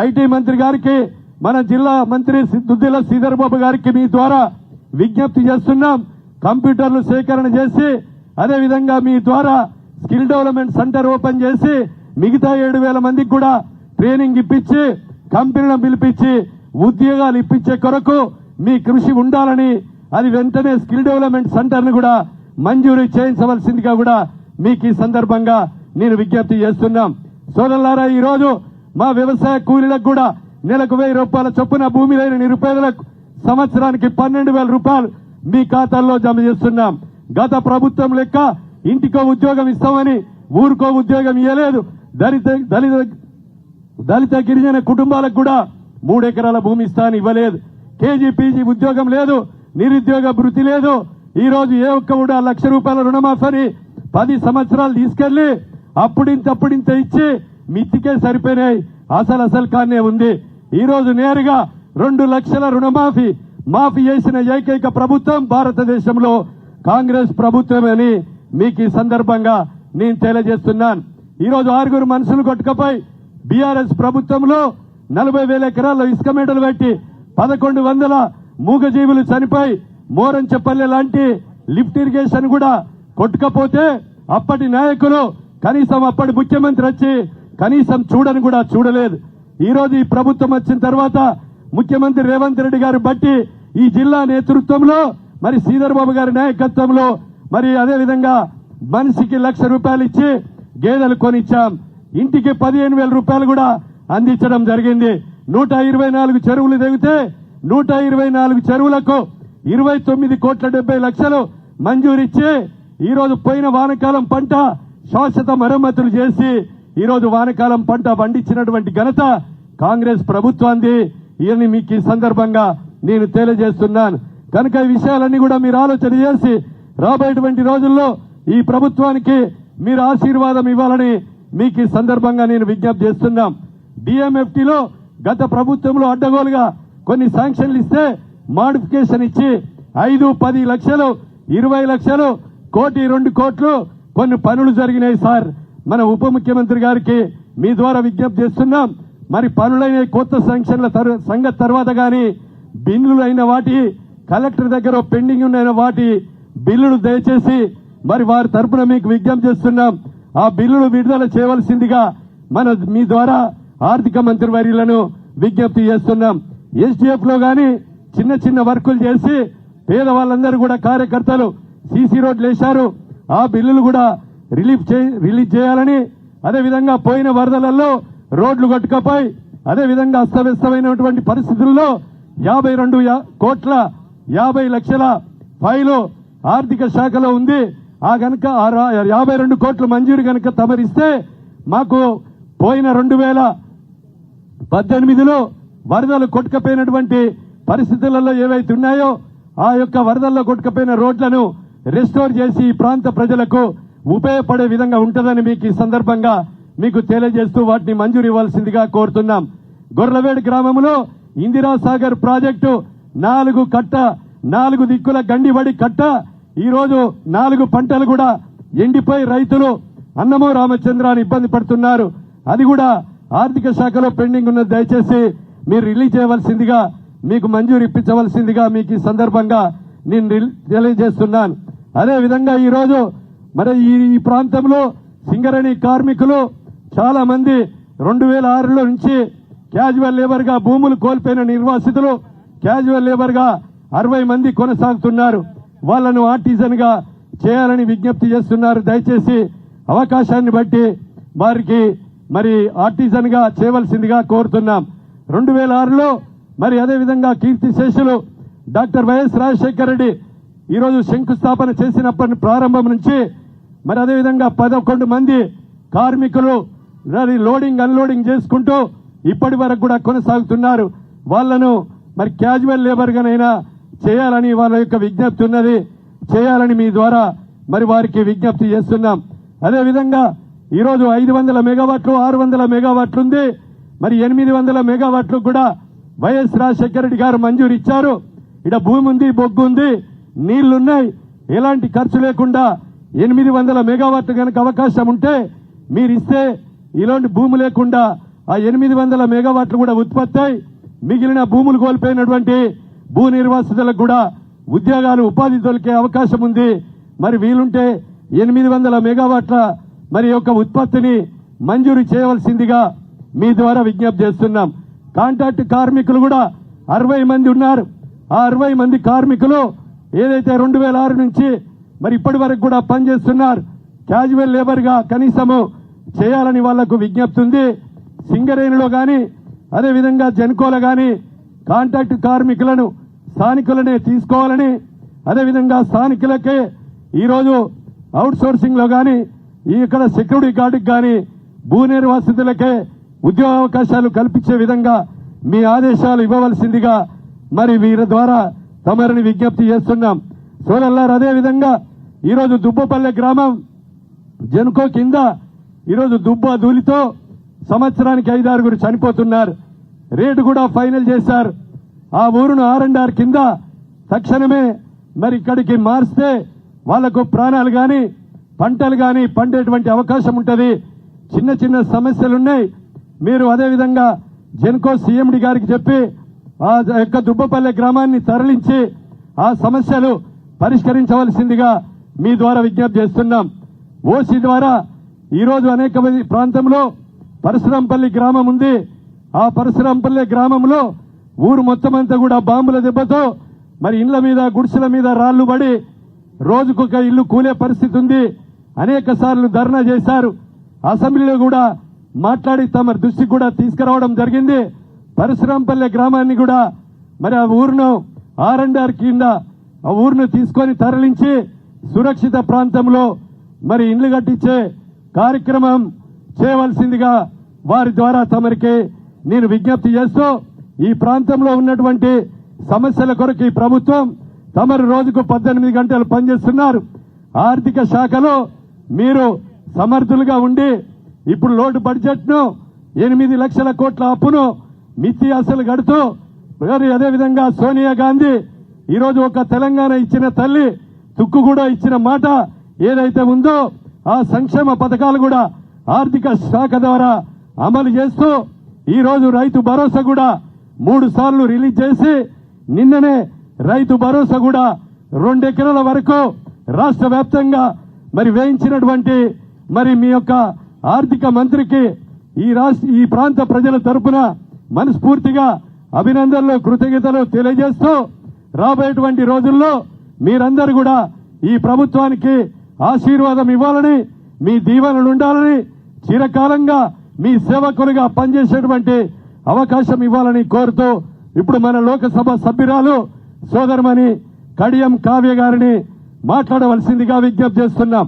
IT మంత్రి గారికి మన జిల్లా మంత్రి దుద్దిల శ్రీధర్ బాబు గారికి మీ ద్వారా విజ్ఞప్తి చేస్తున్నాం. కంప్యూటర్లు సేకరణ చేసి అదేవిధంగా మీ ద్వారా స్కిల్ డెవలప్మెంట్ సెంటర్ ఓపెన్ చేసి మిగతా 7,000 మందికి కూడా ట్రైనింగ్ ఇప్పించి కంపెనీలను పిలిపించి ఉద్యోగాలు ఇప్పించే కొరకు మీ కృషి ఉండాలని, అది వెంటనే స్కిల్ డెవలప్మెంట్ సెంటర్ను కూడా మంజూరు చేయించవలసిందిగా కూడా మీకు ఈ సందర్భంగా నేను విజ్ఞప్తి చేస్తున్నాం. సోదరులారా, ఈ రోజు మా వ్యవసాయ కూలీలకు కూడా నెలకు 1,000 రూపాయల చొప్పున భూమి లేని నిరుపేదలకు సంవత్సరానికి 12,000 రూపాయలు మీ ఖాతాల్లో జమ చేస్తున్నాం. గత ప్రభుత్వం లెక్క ఇంటికో ఉద్యోగం ఇస్తామని ఊరికో ఉద్యోగం ఇవ్వలేదు. దళిత గిరిజన కుటుంబాలకు కూడా 3 ఎకరాల భూమి ఇస్తానని ఇవ్వలేదు. కేజీ పీజీ ఉద్యోగం లేదు, నిరుద్యోగ భృతి లేదు. ఈ రోజు ఏ ఒక్క కూడా 1,00,000 రూపాయల రుణమాఫీని 10 సంవత్సరాలు తీసుకెళ్లి అప్పుడింత ఇచ్చి మిత్తికే సరిపోయినాయి. అసలు కానే ఉంది. ఈ రోజు నేరుగా 2 లక్షల రుణమాఫీ చేసిన ఏకైక ప్రభుత్వం భారతదేశంలో కాంగ్రెస్ ప్రభుత్వమని మీకు ఈ సందర్భంగా నేను తెలియజేస్తున్నాను. ఈ రోజు 6 మనుషులు కొట్టుకపోయి బీఆర్ఎస్ ప్రభుత్వంలో 40,000 ఎకరాల్లో ఇసుక మేటలు పెట్టి 1,100 మూగజీవులు చనిపోయి మోరంచెపల్లె లాంటి లిఫ్ట్ ఇరిగేషన్ కూడా కొట్టుకపోతే అప్పటి నాయకులు కనీసం అప్పటి ముఖ్యమంత్రి వచ్చి కనీసం చూడని కూడా చూడలేదు. ఈ రోజు ఈ ప్రభుత్వం వచ్చిన తర్వాత ముఖ్యమంత్రి రేవంత్ రెడ్డి గారు బట్టి ఈ జిల్లా నేతృత్వంలో మరి శ్రీధర్ బాబు గారి నాయకత్వంలో మరి అదేవిధంగా మనిషికి 1,00,000 రూపాయలు ఇచ్చి గేదెలు కొనిచ్చాం. ఇంటికి 15,000 రూపాయలు కూడా అందించడం జరిగింది. 124 చెరువులు తెగితే 124 చెరువులకు 29,70,00,000 మంజూరిచ్చి ఈ రోజు పోయిన వానకాలం పంట శాశ్వత మరమ్మతులు చేసి ఈ రోజు వానకాలం పంట పండించినటువంటి ఘనత కాంగ్రెస్ ప్రభుత్వాన్ని. ఇవన్నీ మీకు ఈ సందర్భంగా నేను తెలియజేస్తున్నాను. కనుక ఈ విషయాలన్నీ కూడా మీరు ఆలోచన చేసి రాబోయేటువంటి రోజుల్లో ఈ ప్రభుత్వానికి మీరు ఆశీర్వాదం ఇవ్వాలని మీకు ఈ సందర్భంగా నేను విజ్ఞప్తి చేస్తున్నాం. డిఎంఎఫ్టీలో గత ప్రభుత్వంలో అడ్డగోలుగా కొన్ని శాంక్షన్లు ఇస్తే మాడిఫికేషన్ ఇచ్చి 5-10 లక్షలు 20 లక్షలు 1-2 కోట్లు కొన్ని పనులు జరిగినాయి సార్. మన ఉప ముఖ్యమంత్రి గారికి మీ ద్వారా విజ్ఞప్తి చేస్తున్నాం. మరి పనులైన కొత్త శాంక్షన్ల సంగతి తర్వాత గాని బిల్లులు అయిన వాటి కలెక్టర్ దగ్గర పెండింగ్ ఉన్న వాటి బిల్లులు దయచేసి మరి వారి తరపున మీకు విజ్ఞప్తి చేస్తున్నాం. ఆ బిల్లులు విడుదల చేయవలసిందిగా మీ ద్వారా ఆర్థిక మంత్రి వర్యులను విజ్ఞప్తి చేస్తున్నాం. ఎస్డిఎఫ్ లో గాని చిన్న వర్కులు చేసి పేదవాళ్ళందరూ కూడా కార్యకర్తలు సీసీ రోడ్లు వేశారు. ఆ బిల్లులు కూడా రిలీజ్ చేయాలని, అదేవిధంగా పోయిన వరదలలో రోడ్లు కొట్టుకపోయి అదేవిధంగా అస్తవ్యస్తమైనటువంటి పరిస్థితుల్లో 52,50,00,000 ఫైలు ఆర్థిక శాఖలో ఉంది. ఆ గనక 52 కోట్లు మంజూరు గనక తమరిస్తే మాకు పోయిన 2018లో వరదలు కొట్టుకపోయినటువంటి పరిస్థితులలో ఏవైతే ఉన్నాయో ఆ యొక్క వరదల్లో కొట్టుకపోయిన రోడ్లను రెస్టోర్ చేసి ఈ ప్రాంత ప్రజలకు ఉపయోగపడే విధంగా ఉంటుందని మీకు ఈ సందర్భంగా మీకు తెలియజేస్తూ వాటిని మంజూరు ఇవ్వాల్సిందిగా కోరుతున్నాం. గొర్లవేడు గ్రామంలో ఇందిరాసాగర్ ప్రాజెక్టు 4 దిక్కుల గండిబడి కట్ట ఈ రోజు 4 పంటలు కూడా ఎండిపోయి రైతులు అన్నమో రామచంద్రాన్ని ఇబ్బంది పడుతున్నారు. అది కూడా ఆర్థిక శాఖలో పెండింగ్ ఉన్నది. దయచేసి మీరు రిలీజ్ చేయవలసిందిగా, మీకు మంజూరు ఇప్పించవలసిందిగా మీకు ఈ సందర్భంగా నేను తెలియజేస్తున్నాను. అదేవిధంగా ఈ రోజు మరి ఈ ప్రాంతంలో సింగరేణి కార్మికులు చాలా మంది 2006లో నుంచి క్యాజువల్ లేబర్ గా భూములు కోల్పోయిన నిర్వాసితులు క్యాజువల్ లేబర్ గా 60 మంది కొనసాగుతున్నారు. వాళ్లను ఆర్టిజన్ గా చేయాలని విజ్ఞప్తి చేస్తున్నారు. దయచేసి అవకాశాన్ని బట్టి వారికి మరి ఆర్టిజన్ గా చేయవలసిందిగా కోరుతున్నాం. 2006లో మరి అదేవిధంగా కీర్తిశేషులు డాక్టర్ వైఎస్ రాజశేఖర రెడ్డి ఈరోజు శంకుస్థాపన చేసినప్పటి ప్రారంభం నుంచి మరి అదేవిధంగా 11 మంది కార్మికులు లోడింగ్ అన్లోడింగ్ చేసుకుంటూ ఇప్పటి వరకు కూడా కొనసాగుతున్నారు. వాళ్లను మరి క్యాజువల్ లేబర్ గానైనా చేయాలని వాళ్ళ యొక్క విజ్ఞప్తి ఉన్నది. చేయాలని మీ ద్వారా మరి వారికి విజ్ఞప్తి చేస్తున్నాం. అదేవిధంగా ఈరోజు 500 మెగావాట్లు 600 మెగావాట్లు ఉంది. మరి 800 మెగావాట్లు కూడా వైఎస్ రాజశేఖర రెడ్డి గారు మంజూరు ఇచ్చారు. ఇక్కడ భూమి ఉంది, బొగ్గు ఉంది, నీళ్లున్నాయి. ఎలాంటి ఖర్చు లేకుండా 800 మెగావాట్లు కనుక అవకాశం ఉంటే మీరు ఇస్తే ఇలాంటి భూమి లేకుండా ఆ 800 మెగావాట్లు కూడా ఉత్పత్తి అయి మిగిలిన భూములు కోల్పోయినటువంటి భూ నిర్వాసితులకు కూడా ఉద్యోగాలు ఉపాధి దొరికే అవకాశం ఉంది. మరి వీలుంటే 800 మెగావాట్ల మరి యొక్క ఉత్పత్తిని మంజూరు చేయవలసిందిగా మీ ద్వారా విజ్ఞప్తి చేస్తున్నాం. కాంట్రాక్ట్ కార్మికులు కూడా 60 మంది ఉన్నారు. ఆ 60 మంది కార్మికులు ఏదైతే 2006 నుంచి మరి ఇప్పటి వరకు కూడా పనిచేస్తున్నారు. క్యాజువల్ లేబర్ గా కనీసము చేయాలని వాళ్లకు విజ్ఞప్తి ఉంది. సింగరేణిలో గాని అదేవిధంగా జెన్కోలో గాని కాంట్రాక్ట్ కార్మికులను స్థానికులనే తీసుకోవాలని, అదేవిధంగా స్థానికులకే ఈరోజు అవుట్ సోర్సింగ్ లో గాని ఇక్కడ సెక్యూరిటీ గార్డుకి గాని భూ నిర్వాసితులకే ఉద్యోగ అవకాశాలు కల్పించే విధంగా మీ ఆదేశాలు ఇవ్వవలసిందిగా మరి వీరి ద్వారా తమరిని విజ్ఞప్తి చేస్తున్నాం. సోదరులారా, అదేవిధంగా ఈరోజు దుబ్బపల్లె గ్రామం జెన్కో కింద ఈరోజు దుబ్బ ధూళితో సంవత్సరానికి 5-6 చనిపోతున్నారు. రేటు కూడా ఫైనల్ చేశారు. ఆ ఊరును R&R కింద తక్షణమే మరి ఇక్కడికి మార్చితే వాళ్లకు ప్రాణాలు గాని పంటలు గాని పండేటువంటి అవకాశం ఉంటుంది. చిన్న చిన్న సమస్యలున్నాయి. మీరు అదేవిధంగా జెన్కో సీఎండి గారికి చెప్పి ఆ యొక్క దుబ్బపల్లె గ్రామాన్ని తరలించి ఆ సమస్యలు పరిష్కరించవలసిందిగా మీ ద్వారా విజ్ఞప్తి చేస్తున్నాం. ఓసీ ద్వారా ఈరోజు అనేక ప్రాంతంలో పరశురాంపల్లి గ్రామం ఉంది. ఆ పరశురాంపల్లి గ్రామంలో ఊరు మొత్తం అంతా కూడా బాంబుల దెబ్బతో మరి ఇండ్ల మీద గుడిసెల మీద రాళ్లు పడి రోజుకొక ఇల్లు కూలే పరిస్థితి ఉంది. అనేక సార్లు ధర్నా చేశారు. అసెంబ్లీలో కూడా మాట్లాడి తమ దృష్టికి కూడా తీసుకురావడం జరిగింది. పరశురాంపల్లి గ్రామాన్ని కూడా మరి ఆ ఊరును R&R కింద ఆ ఊరును తీసుకొని తరలించి సురక్షిత ప్రాంతంలో మరి ఇండ్లు కట్టించే కార్యక్రమం చేయవలసిందిగా వారి ద్వారా తమరికి నేను విజ్ఞప్తి చేస్తూ ఈ ప్రాంతంలో ఉన్నటువంటి సమస్యల కొరకు ఈ ప్రభుత్వం తమరు రోజుకు 18 గంటలు పనిచేస్తున్నారు. ఆర్థిక శాఖలో మీరు సమర్థులుగా ఉండి ఇప్పుడు లోటు బడ్జెట్ ను 8 లక్షల కోట్ల అప్పును మిత్తి అసలు గడుతూ అదేవిధంగా సోనియా గాంధీ ఈరోజు ఒక తెలంగాణ ఇచ్చిన తల్లి తుక్కు కూడా ఇచ్చిన మాట ఏదైతే ఉందో ఆ సంక్షేమ పథకాలు కూడా ఆర్థిక శాఖ ద్వారా అమలు చేస్తూ ఈరోజు రైతు భరోసా కూడా 3 సార్లు రిలీజ్ చేసి నిన్ననే రైతు భరోసా కూడా 2 ఎకరాల వరకు రాష్ట్ర వ్యాప్తంగా మరి వేయించినటువంటి మరి మీ యొక్క ఆర్థిక మంత్రికి ఈ ప్రాంత ప్రజల తరపున మనస్ఫూర్తిగా అభినందనలు కృతజ్ఞతలు తెలియజేస్తూ రాబోయేటువంటి రోజుల్లో మీరందరూ కూడా ఈ ప్రభుత్వానికి ఆశీర్వాదం ఇవ్వాలని, మీ దీవెనలు ఉండాలని, చిరకాలంగా మీ సేవకులుగా పనిచేసేటువంటి అవకాశం ఇవ్వాలని కోరుతూ ఇప్పుడు మన లోకసభ సభ్యురాలు సోదరమణి కడియం కావ్య గారిని మాట్లాడవలసిందిగా విజ్ఞప్తి చేస్తున్నాం.